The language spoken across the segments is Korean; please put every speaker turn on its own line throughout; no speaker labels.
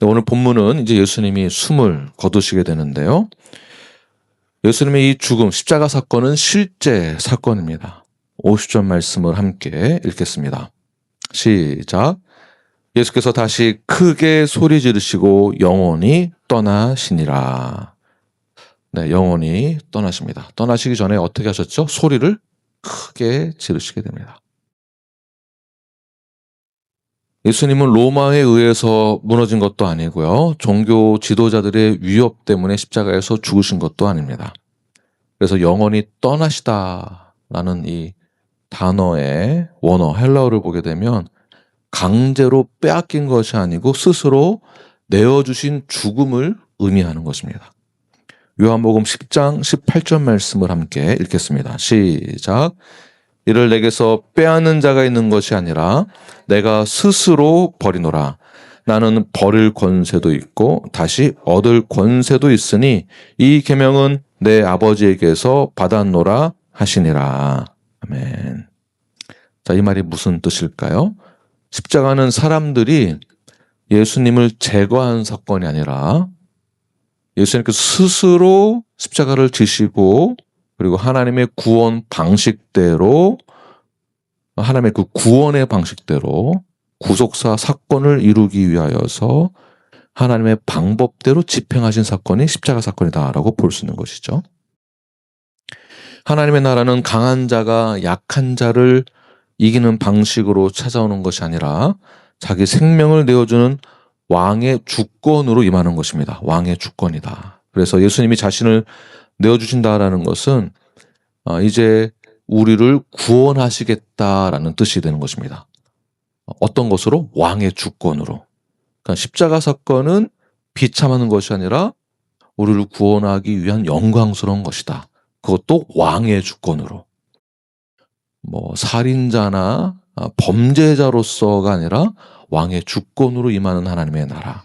오늘 본문은 이제 예수님이 숨을 거두시게 되는데요. 예수님의 이 죽음, 십자가 사건은 실제 사건입니다. 50절 말씀을 함께 읽겠습니다. 시작. 예수께서 다시 크게 소리 지르시고 영원히 떠나시니라. 네, 영원히 떠나십니다. 떠나시기 전에 어떻게 하셨죠? 소리를 크게 지르시게 됩니다. 예수님은 로마에 의해서 무너진 것도 아니고요. 종교 지도자들의 위협 때문에 십자가에서 죽으신 것도 아닙니다. 그래서 영원히 떠나시다라는 이 단어의 원어 헬라어를 보게 되면 강제로 빼앗긴 것이 아니고 스스로 내어주신 죽음을 의미하는 것입니다. 요한복음 10장 18절 말씀을 함께 읽겠습니다. 시작. 이를 내게서 빼앗는 자가 있는 것이 아니라 내가 스스로 버리노라. 나는 버릴 권세도 있고 다시 얻을 권세도 있으니 이 계명은 내 아버지에게서 받았노라 하시니라. 아멘. 자, 이 말이 무슨 뜻일까요? 십자가는 사람들이 예수님을 제거한 사건이 아니라 예수님께서 스스로 십자가를 지시고 그리고 하나님의 구원 방식대로 하나님의 그 구원의 방식대로 구속사 사건을 이루기 위하여서 하나님의 방법대로 집행하신 사건이 십자가 사건이다라고 볼 수 있는 것이죠. 하나님의 나라는 강한 자가 약한 자를 이기는 방식으로 찾아오는 것이 아니라 자기 생명을 내어주는 왕의 주권으로 임하는 것입니다. 왕의 주권이다. 그래서 예수님이 자신을 내어주신다라는 것은 이제 우리를 구원하시겠다라는 뜻이 되는 것입니다. 어떤 것으로? 왕의 주권으로. 그러니까 십자가 사건은 비참하는 것이 아니라 우리를 구원하기 위한 영광스러운 것이다. 그것도 왕의 주권으로. 살인자나 범죄자로서가 아니라 왕의 주권으로 임하는 하나님의 나라.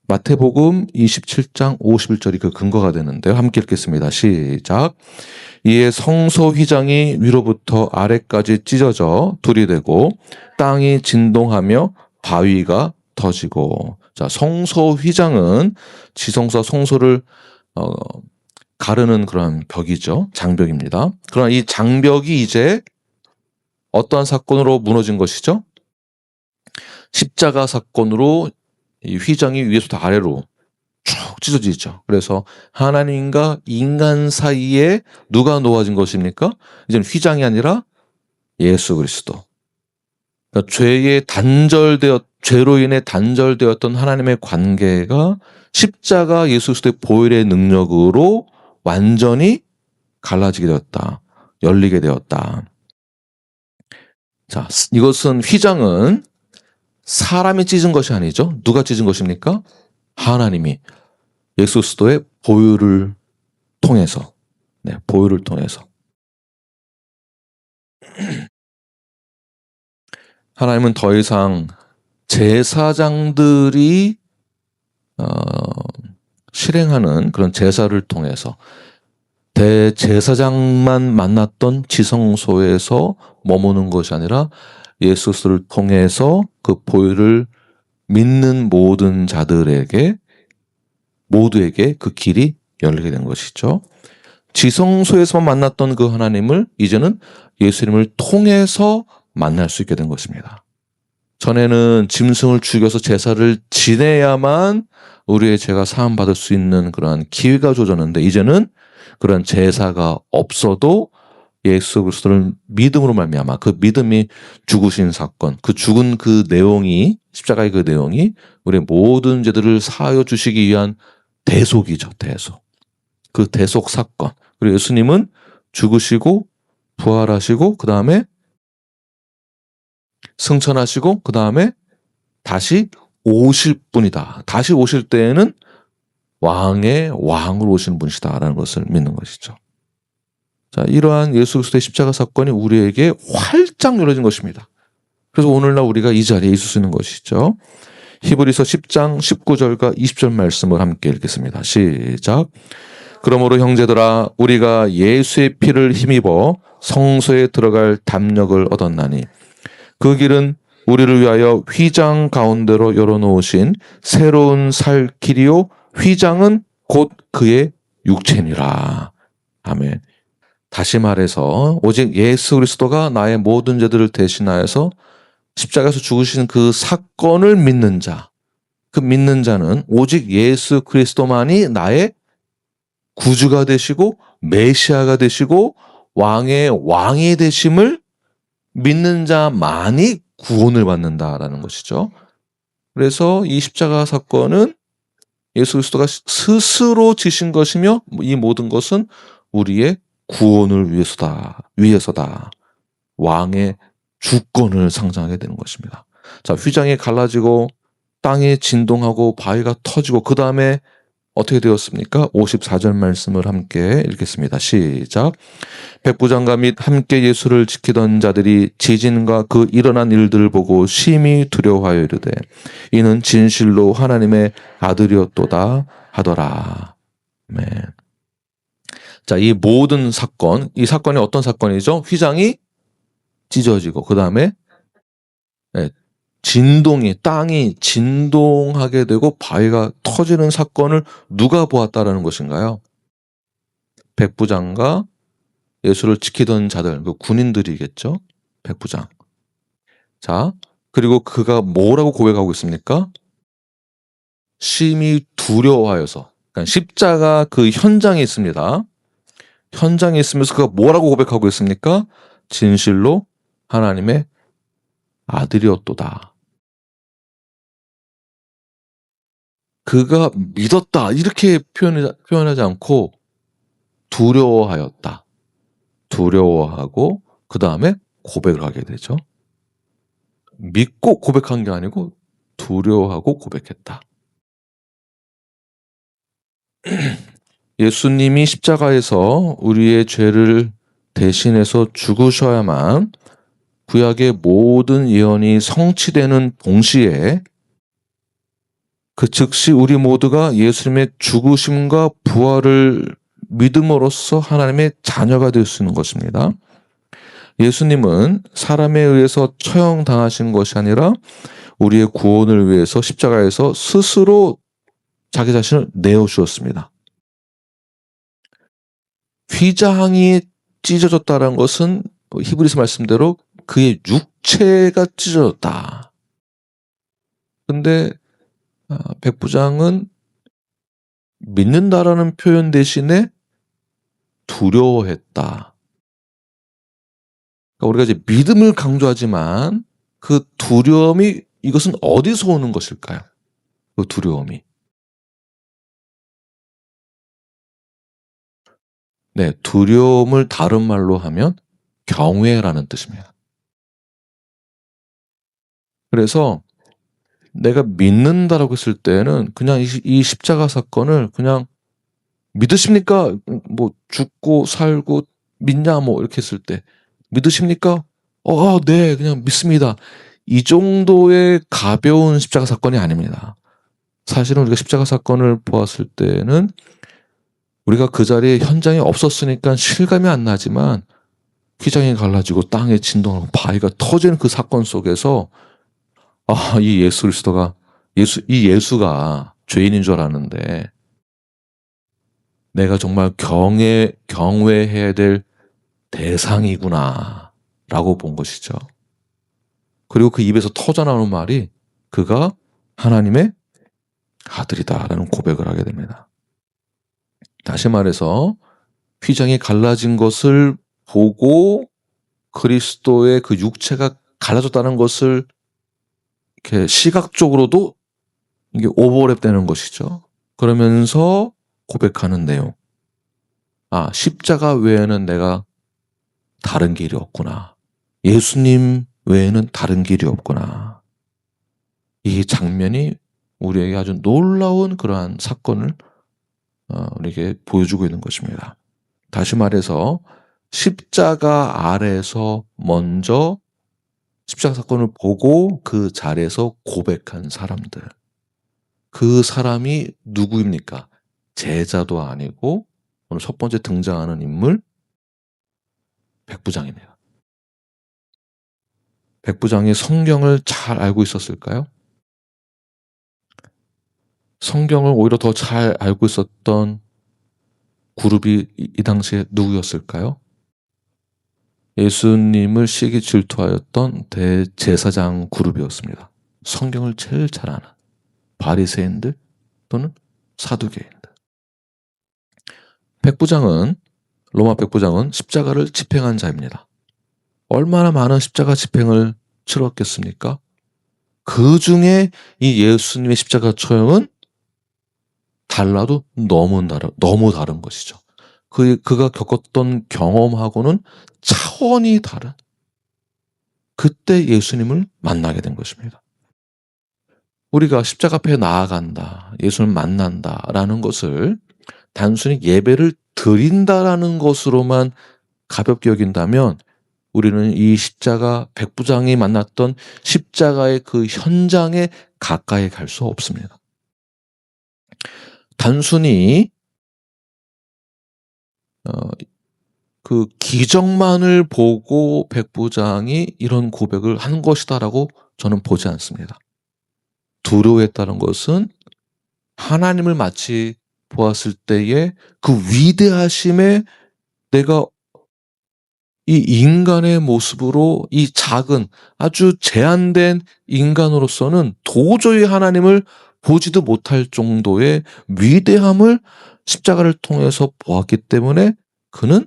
마태복음 27장 51절이 그 근거가 되는데요. 함께 읽겠습니다. 시작. 이에 성소 휘장이 위로부터 아래까지 찢어져 둘이 되고 땅이 진동하며 바위가 터지고. 자, 성소 휘장은 지성소와 성소를 가르는 그런 벽이죠. 장벽입니다. 그러나 이 장벽이 이제 어떠한 사건으로 무너진 것이죠? 십자가 사건으로 이 휘장이 위에서부터 아래로 쭉 찢어지죠. 그래서 하나님과 인간 사이에 누가 놓아진 것입니까? 이제는 휘장이 아니라 예수 그리스도. 그러니까 죄로 인해 단절되었던 하나님의 관계가 십자가 예수 그리스도의 보혈의 능력으로 완전히 갈라지게 되었다. 열리게 되었다. 자, 이것은 휘장은 사람이 찢은 것이 아니죠. 누가 찢은 것입니까? 하나님이 예수 그리스도의 보혈을 통해서. 네, 보혈을 통해서. 하나님은 더 이상 제사장들이 실행하는 그런 제사를 통해서 대제사장만 만났던 지성소에서 머무는 것이 아니라 예수 그리스도를 통해서 그 보혈을 믿는 모든 자들에게 모두에게 그 길이 열리게 된 것이죠. 지성소에서만 만났던 그 하나님을 이제는 예수님을 통해서 만날 수 있게 된 것입니다. 전에는 짐승을 죽여서 제사를 지내야만 우리의 죄가 사함받을 수 있는 그러한 기회가 주어졌는데 이제는 그런 제사가 없어도 예수 그리스도를 믿음으로 말미암아 그 믿음이 죽으신 사건, 그 죽은 그 내용이 십자가의 그 내용이 우리의 모든 죄들을 사하여 주시기 위한 대속이죠. 대속. 그 대속 사건. 그리고 예수님은 죽으시고 부활하시고 그 다음에 승천하시고 그 다음에 다시 오실 분이다. 다시 오실 때에는 왕의 왕으로 오시는 분이시다라는 것을 믿는 것이죠. 자, 이러한 예수 그리스도의 십자가 사건이 우리에게 활짝 열어진 것입니다. 그래서 오늘날 우리가 이 자리에 있을 수 있는 것이죠. 히브리서 10장 19절과 20절 말씀을 함께 읽겠습니다. 시작. 그러므로 형제들아 우리가 예수의 피를 힘입어 성소에 들어갈 담력을 얻었나니 그 길은 우리를 위하여 휘장 가운데로 열어놓으신 새로운 살 길이요 휘장은 곧 그의 육체니라. 아멘. 다시 말해서 오직 예수 그리스도가 나의 모든 죄들을 대신하여서 십자가에서 죽으신 그 사건을 믿는 자, 그 믿는 자는 오직 예수 그리스도만이 나의 구주가 되시고 메시아가 되시고 왕의 왕이 되심을 믿는 자만이 구원을 받는다라는 것이죠. 그래서 이 십자가 사건은 예수 그리스도가 스스로 지신 것이며 이 모든 것은 우리의 구원을 위해서다. 왕의 주권을 상징하게 되는 것입니다. 자, 휘장이 갈라지고 땅이 진동하고 바위가 터지고 그 다음에 어떻게 되었습니까? 54절 말씀을 함께 읽겠습니다. 시작. 백부장과 및 함께 예수를 지키던 자들이 지진과 그 일어난 일들을 보고 심히 두려워하여 이르되 이는 진실로 하나님의 아들이었도다 하더라. 아멘. 자, 이 모든 사건, 이 사건이 어떤 사건이죠? 휘장이 찢어지고 그 다음에 땅이 진동하게 되고 바위가 터지는 사건을 누가 보았다라는 것인가요? 백부장과 예수를 지키던 자들, 그 군인들이겠죠? 백부장. 자, 그리고 그가 뭐라고 고백하고 있습니까? 심히 두려워하여서. 그러니까 십자가 그 현장에 있습니다. 현장에 있으면서 그가 뭐라고 고백하고 있습니까? 진실로 하나님의 아들이었도다. 그가 믿었다. 이렇게 표현하지 않고 두려워하였다. 두려워하고 그 다음에 고백을 하게 되죠. 믿고 고백한 게 아니고 두려워하고 고백했다. 예수님이 십자가에서 우리의 죄를 대신해서 죽으셔야만 구약의 모든 예언이 성취되는 동시에 그 즉시 우리 모두가 예수님의 죽으심과 부활을 믿음으로써 하나님의 자녀가 될 수 있는 것입니다. 예수님은 사람에 의해서 처형당하신 것이 아니라 우리의 구원을 위해서 십자가에서 스스로 자기 자신을 내어주었습니다. 휘장이 찢어졌다는 것은 히브리서 말씀대로 그의 육체가 찢어졌다. 근데 백부장은 믿는다라는 표현 대신에 두려워했다. 그러니까 우리가 이제 믿음을 강조하지만 그 두려움이 이것은 어디서 오는 것일까요? 그 두려움이. 네, 두려움을 다른 말로 하면 경외라는 뜻입니다. 그래서 내가 믿는다라고 했을 때는 그냥 이 십자가 사건을 그냥 믿으십니까? 뭐 죽고 살고 믿냐 뭐 이렇게 했을 때 믿으십니까? 네, 그냥 믿습니다. 이 정도의 가벼운 십자가 사건이 아닙니다. 사실은 우리가 십자가 사건을 보았을 때는 우리가 그 자리에 현장에 없었으니까 실감이 안 나지만 휘장이 갈라지고 땅에 진동하고 바위가 터지는 그 사건 속에서 이 예수 그리스도가 이 예수가 죄인인 줄 알았는데 내가 정말 경외해야 될 대상이구나 라고 본 것이죠. 그리고 그 입에서 터져나오는 말이 그가 하나님의 아들이다 라는 고백을 하게 됩니다. 다시 말해서 휘장이 갈라진 것을 보고 그리스도의 그 육체가 갈라졌다는 것을 이렇게 시각적으로도 이게 오버랩 되는 것이죠. 그러면서 고백하는 내용. 십자가 외에는 내가 다른 길이 없구나. 예수님 외에는 다른 길이 없구나. 이 장면이 우리에게 아주 놀라운 그러한 사건을 우리에게 보여주고 있는 것입니다. 다시 말해서 십자가 아래에서 먼저 십자가 사건을 보고 그 자리에서 고백한 사람들. 그 사람이 누구입니까? 제자도 아니고 오늘 첫 번째 등장하는 인물 백부장입니다. 백부장이 성경을 잘 알고 있었을까요? 성경을 오히려 더 잘 알고 있었던 그룹이 이 당시에 누구였을까요? 예수님을 시기 질투하였던 대제사장 그룹이었습니다. 성경을 제일 잘 아는 바리새인들 또는 사두개인들. 로마 백부장은 십자가를 집행한 자입니다. 얼마나 많은 십자가 집행을 치렀겠습니까? 그 중에 이 예수님의 십자가 처형은 달라도 너무 다른 것이죠. 그가 겪었던 경험하고는 차원이 다른, 그때 예수님을 만나게 된 것입니다. 우리가 십자가 앞에 나아간다, 예수님을 만난다라는 것을 단순히 예배를 드린다라는 것으로만 가볍게 여긴다면 우리는 이 십자가, 백부장이 만났던 십자가의 그 현장에 가까이 갈 수 없습니다. 단순히 그 기적만을 보고 백부장이 이런 고백을 한 것이다라고 저는 보지 않습니다. 두려워했다는 것은 하나님을 마치 보았을 때에 그 위대하심에 내가 이 인간의 모습으로, 이 작은 아주 제한된 인간으로서는 도저히 하나님을 보지도 못할 정도의 위대함을 십자가를 통해서 보았기 때문에 그는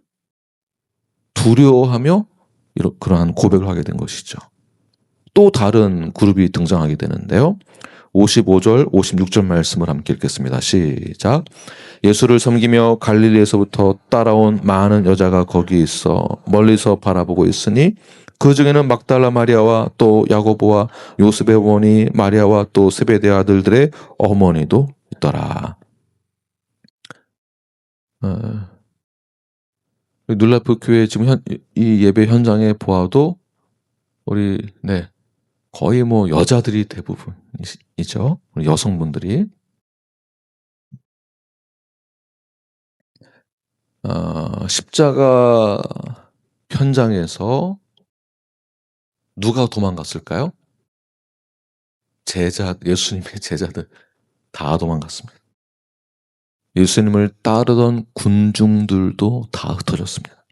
두려워하며 그러한 고백을 하게 된 것이죠. 또 다른 그룹이 등장하게 되는데요. 55절, 56절 말씀을 함께 읽겠습니다. 시작. 예수를 섬기며 갈릴리에서부터 따라온 많은 여자가 거기 있어 멀리서 바라보고 있으니 그 중에는 막달라 마리아와 또 야고보와 요셉의 어머니 마리아와 또 세베대 아들들의 어머니도 있더라. 눌라프 교회 지금 이 예배 현장에 보아도 우리 거의 뭐 여자들이 대부분이죠. 우리 여성분들이. 십자가 현장에서 누가 도망갔을까요? 예수님의 제자들 다 도망갔습니다. 예수님을 따르던 군중들도 다 흩어졌습니다.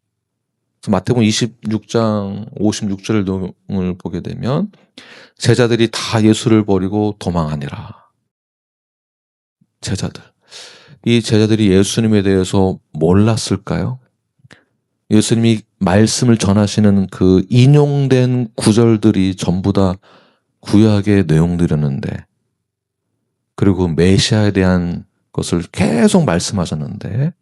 마태복음 26장 56절을 보게 되면 제자들이 다 예수를 버리고 도망하니라. 이 제자들이 예수님에 대해서 몰랐을까요? 예수님이 말씀을 전하시는 그 인용된 구절들이 전부 다 구약의 내용들이었는데, 그리고 메시아에 대한 것을 계속 말씀하셨는데,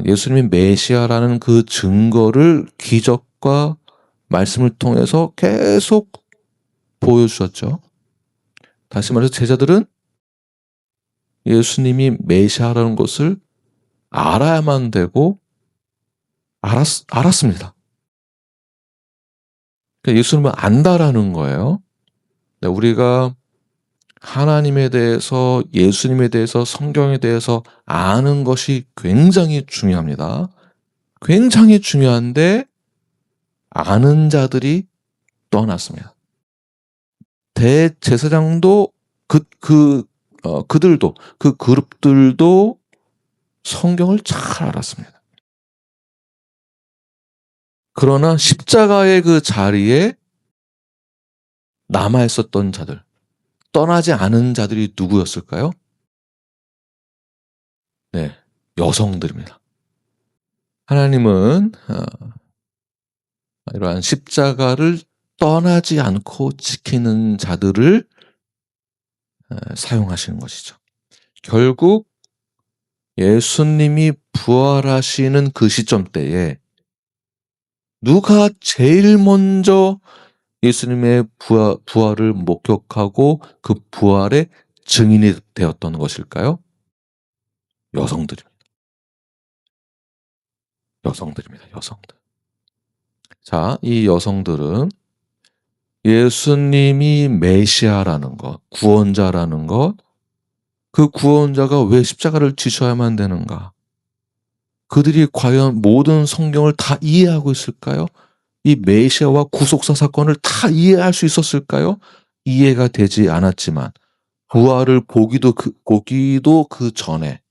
예수님이 메시아라는 그 증거를 기적과 말씀을 통해서 계속 보여주셨죠. 다시 말해서 제자들은 예수님이 메시아라는 것을 알아야만 되고 알았습니다. 그러니까 예수님을 안다라는 거예요. 우리가 하나님에 대해서, 예수님에 대해서, 성경에 대해서 아는 것이 굉장히 중요합니다. 굉장히 중요한데 아는 자들이 떠났습니다. 대제사장도 그들도, 그 그룹들도 성경을 잘 알았습니다. 그러나 십자가의 그 자리에 남아있었던 자들, 떠나지 않은 자들이 누구였을까요? 여성들입니다. 하나님은 이러한 십자가를 떠나지 않고 지키는 자들을 사용하시는 것이죠. 결국 예수님이 부활하시는 그 시점 때에 누가 제일 먼저 예수님의 부활을 목격하고 그 부활의 증인이 되었던 것일까요? 여성들입니다. 자, 이 여성들은 예수님이 메시아라는 것, 구원자라는 것, 그 구원자가 왜 십자가를 지셔야만 되는가? 그들이 과연 모든 성경을 다 이해하고 있을까요? 이 메시아와 구속사 사건을 다 이해할 수 있었을까요? 이해가 되지 않았지만 부활을 보기도 그 전에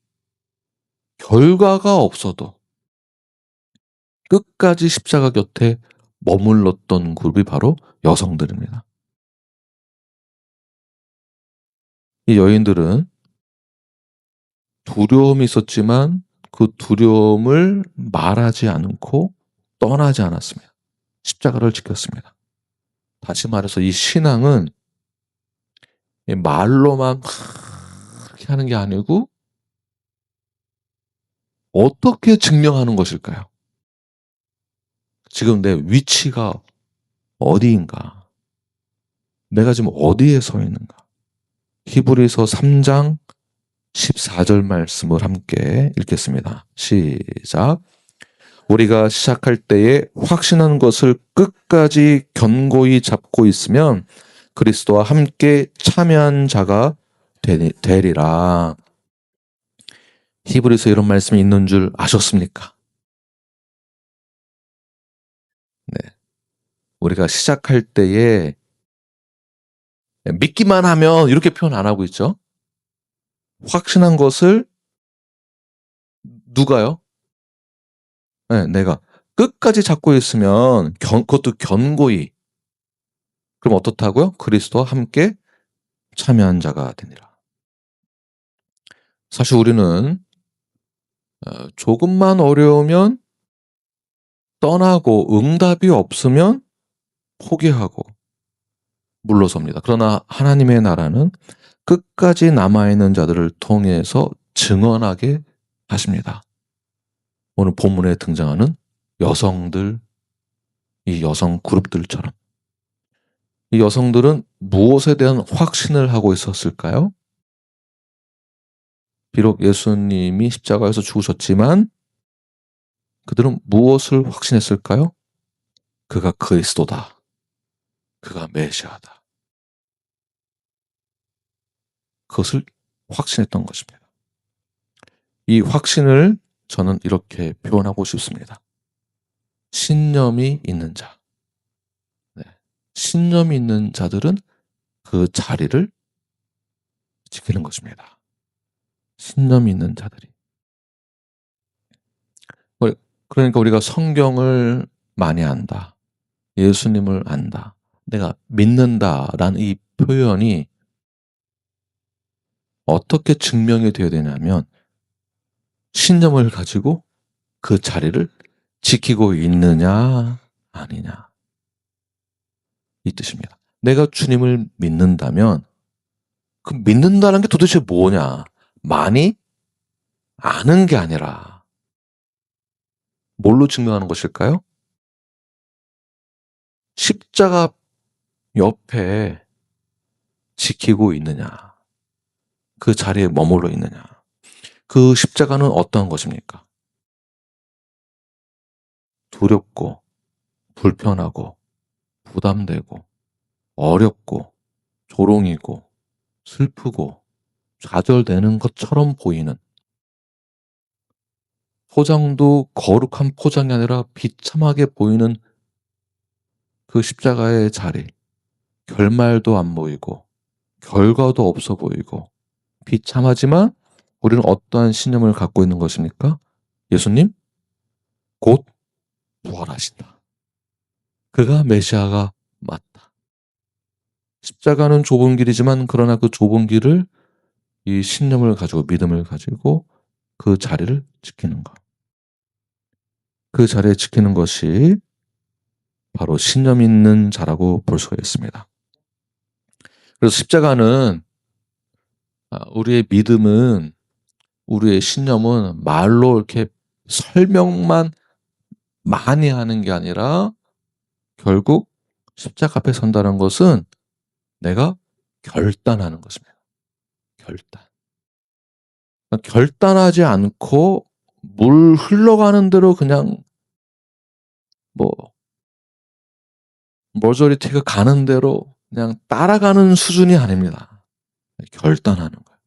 결과가 없어도 끝까지 십자가 곁에 머물렀던 그룹이 바로 여성들입니다. 이 여인들은 두려움이 있었지만 그 두려움을 말하지 않고 떠나지 않았습니다. 십자가를 지켰습니다. 다시 말해서 이 신앙은 말로만 그렇게 하는 게 아니고 어떻게 증명하는 것일까요? 지금 내 위치가 어디인가? 내가 지금 어디에 서 있는가? 히브리서 3장 14절 말씀을 함께 읽겠습니다. 시작. 우리가 시작할 때에 확신한 것을 끝까지 견고히 잡고 있으면 그리스도와 함께 참여한 자가 되리라. 히브리서 이런 말씀이 있는 줄 아셨습니까? 네. 우리가 시작할 때에 믿기만 하면 이렇게 표현 안 하고 있죠. 확신한 것을 누가요? 네, 내가 끝까지 잡고 있으면 그것도 견고히. 그럼 어떻다고요? 그리스도와 함께 참여한 자가 되니라. 사실 우리는 조금만 어려우면 떠나고 응답이 없으면 포기하고 물러섭니다. 그러나 하나님의 나라는 끝까지 남아있는 자들을 통해서 증언하게 하십니다. 오늘 본문에 등장하는 여성들, 이 여성 그룹들처럼. 이 여성들은 무엇에 대한 확신을 하고 있었을까요? 비록 예수님이 십자가에서 죽으셨지만 그들은 무엇을 확신했을까요? 그가 그리스도다. 그가 메시아다. 그것을 확신했던 것입니다. 이 확신을 저는 이렇게 표현하고 싶습니다. 신념이 있는 자. 네. 신념이 있는 자들은 그 자리를 지키는 것입니다. 신념이 있는 자들이. 그러니까 우리가 성경을 많이 안다. 예수님을 안다. 내가 믿는다라는 이 표현이 어떻게 증명이 되어야 되냐면 신념을 가지고 그 자리를 지키고 있느냐 아니냐 이 뜻입니다. 내가 주님을 믿는다면 그 믿는다는 게 도대체 뭐냐? 많이 아는 게 아니라 뭘로 증명하는 것일까요? 십자가 옆에 지키고 있느냐? 그 자리에 머물러 있느냐? 그 십자가는 어떠한 것입니까? 두렵고 불편하고 부담되고 어렵고 조롱이고 슬프고 좌절되는 것처럼 보이는 포장도 거룩한 포장이 아니라 비참하게 보이는 그 십자가의 자리, 결말도 안 보이고 결과도 없어 보이고 비참하지만 우리는 어떠한 신념을 갖고 있는 것입니까? 예수님 곧 부활하신다. 그가 메시아가 맞다. 십자가는 좁은 길이지만 그러나 그 좁은 길을 이 신념을 가지고 믿음을 가지고 그 자리를 지키는 것. 그 자리에 지키는 것이 바로 신념 있는 자라고 볼 수가 있습니다. 그래서 십자가는 우리의 믿음은 우리의 신념은 말로 이렇게 설명만 많이 하는 게 아니라 결국 십자가 앞에 선다는 것은 내가 결단하는 것입니다. 결단. 결단하지 않고 물 흘러가는 대로 그냥 뭐 머저리티가 가는 대로 그냥 따라가는 수준이 아닙니다. 결단하는 거예요.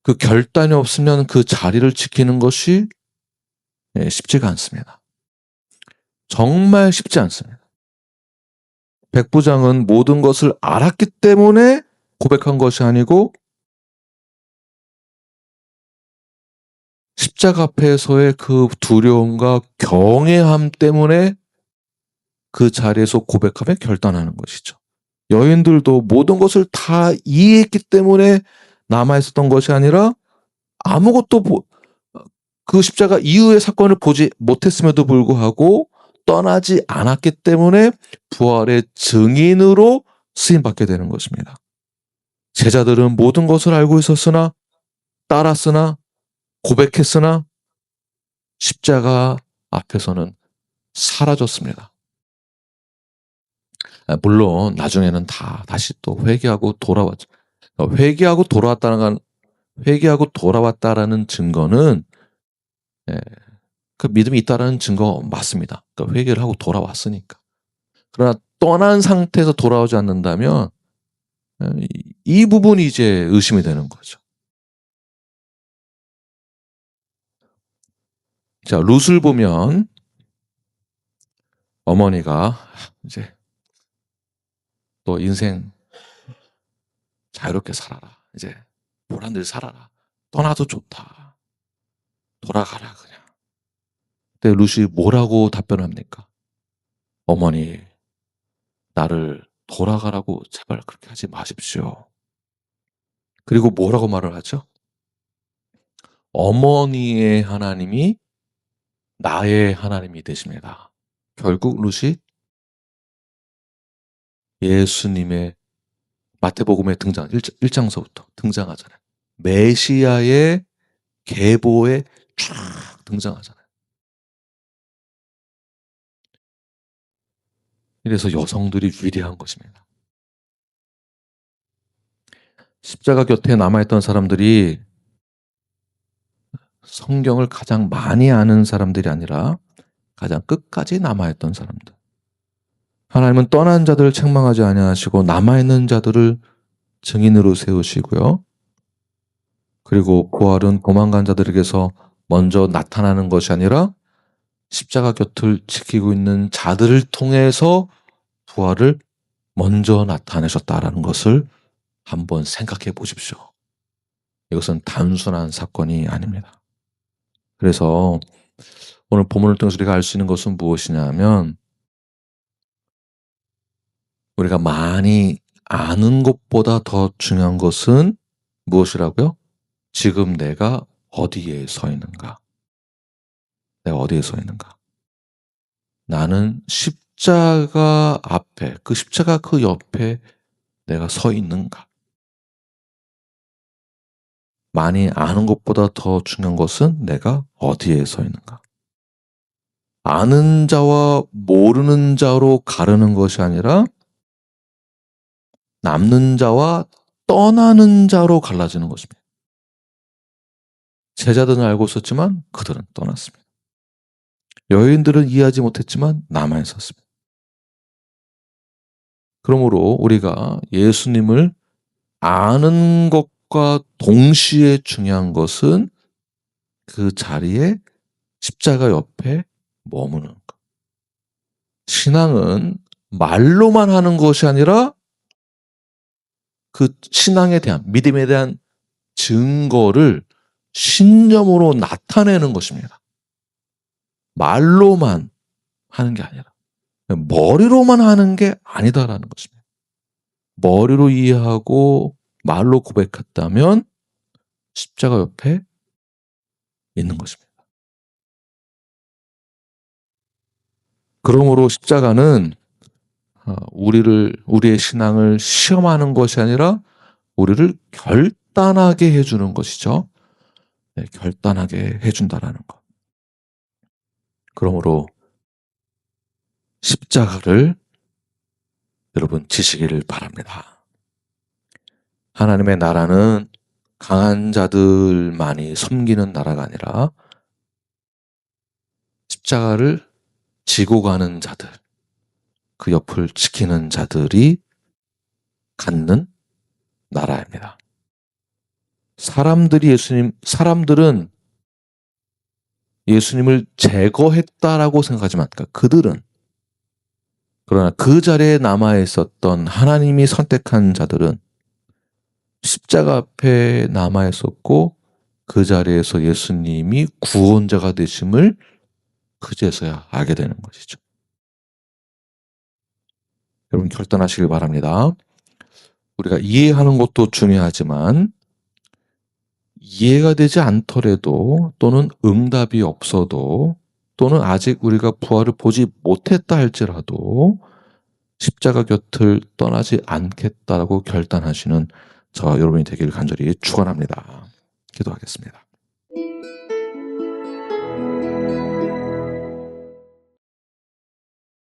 그 결단이 없으면 그 자리를 지키는 것이 쉽지가 않습니다. 정말 쉽지 않습니다. 백부장은 모든 것을 알았기 때문에 고백한 것이 아니고 십자가 앞에서의 그 두려움과 경외함 때문에 그 자리에서 고백하며 결단하는 것이죠. 여인들도 모든 것을 다 이해했기 때문에 남아있었던 것이 아니라 아무것도 그 십자가 이후의 사건을 보지 못했음에도 불구하고 떠나지 않았기 때문에 부활의 증인으로 쓰임받게 되는 것입니다. 제자들은 모든 것을 알고 있었으나 따랐으나 고백했으나 십자가 앞에서는 사라졌습니다. 물론 나중에는 다 다시 또 회개하고 돌아왔죠. 회개하고 돌아왔다라는 증거는 그 믿음이 있다라는 증거 맞습니다. 그러니까 회개를 하고 돌아왔으니까. 그러나 떠난 상태에서 돌아오지 않는다면 이 부분이 이제 의심이 되는 거죠. 자, 룻을 보면 어머니가 이제 너 인생 자유롭게 살아라. 이제 보란 듯이 살아라. 떠나도 좋다. 돌아가라 그냥. 근데 룻이 뭐라고 답변합니까? 어머니, 나를 돌아가라고 제발 그렇게 하지 마십시오. 그리고 뭐라고 말을 하죠? 어머니의 하나님이 나의 하나님이 되십니다. 결국 룻이 예수님의 마태복음에 등장, 1장서부터 등장하잖아요. 메시아의 계보에 쫙 등장하잖아요. 이래서 여성들이 위대한 것입니다. 십자가 곁에 남아있던 사람들이 성경을 가장 많이 아는 사람들이 아니라 가장 끝까지 남아있던 사람들. 하나님은 떠난 자들을 책망하지 아니하시고 남아있는 자들을 증인으로 세우시고요. 그리고 부활은 도망간 자들에게서 먼저 나타나는 것이 아니라 십자가 곁을 지키고 있는 자들을 통해서 부활을 먼저 나타내셨다라는 것을 한번 생각해 보십시오. 이것은 단순한 사건이 아닙니다. 그래서 오늘 본문을 통해서 우리가 알 수 있는 것은 무엇이냐면 우리가 많이 아는 것보다 더 중요한 것은 무엇이라고요? 지금 내가 어디에 서 있는가? 내가 어디에 서 있는가? 나는 십자가 앞에, 그 십자가 그 옆에 내가 서 있는가? 많이 아는 것보다 더 중요한 것은 내가 어디에 서 있는가? 아는 자와 모르는 자로 가르는 것이 아니라 남는 자와 떠나는 자로 갈라지는 것입니다. 제자들은 알고 있었지만 그들은 떠났습니다. 여인들은 이해하지 못했지만 남아 있었습니다. 그러므로 우리가 예수님을 아는 것과 동시에 중요한 것은 그 자리에 십자가 옆에 머무는 것. 신앙은 말로만 하는 것이 아니라 그 신앙에 대한, 믿음에 대한 증거를 신념으로 나타내는 것입니다. 말로만 하는 게 아니라 머리로만 하는 게 아니다라는 것입니다. 머리로 이해하고 말로 고백했다면 십자가 옆에 있는 것입니다. 그러므로 십자가는 우리의 신앙을 시험하는 것이 아니라 우리를 결단하게 해주는 것이죠. 네, 결단하게 해준다라는 것. 그러므로 십자가를 여러분 지시기를 바랍니다. 하나님의 나라는 강한 자들만이 섬기는 나라가 아니라 십자가를 지고 가는 자들, 그 옆을 지키는 자들이 갖는 나라입니다. 사람들은 예수님을 제거했다라고 생각하지만, 그러니까 그들은, 그러나 그 자리에 남아 있었던 하나님이 선택한 자들은 십자가 앞에 남아 있었고, 그 자리에서 예수님이 구원자가 되심을 그제서야 알게 되는 것이죠. 여러분 결단하시길 바랍니다. 우리가 이해하는 것도 중요하지만 이해가 되지 않더라도, 또는 응답이 없어도, 또는 아직 우리가 부활을 보지 못했다 할지라도 십자가 곁을 떠나지 않겠다라고 결단하시는 저와 여러분이 되기를 간절히 축원합니다. 기도하겠습니다.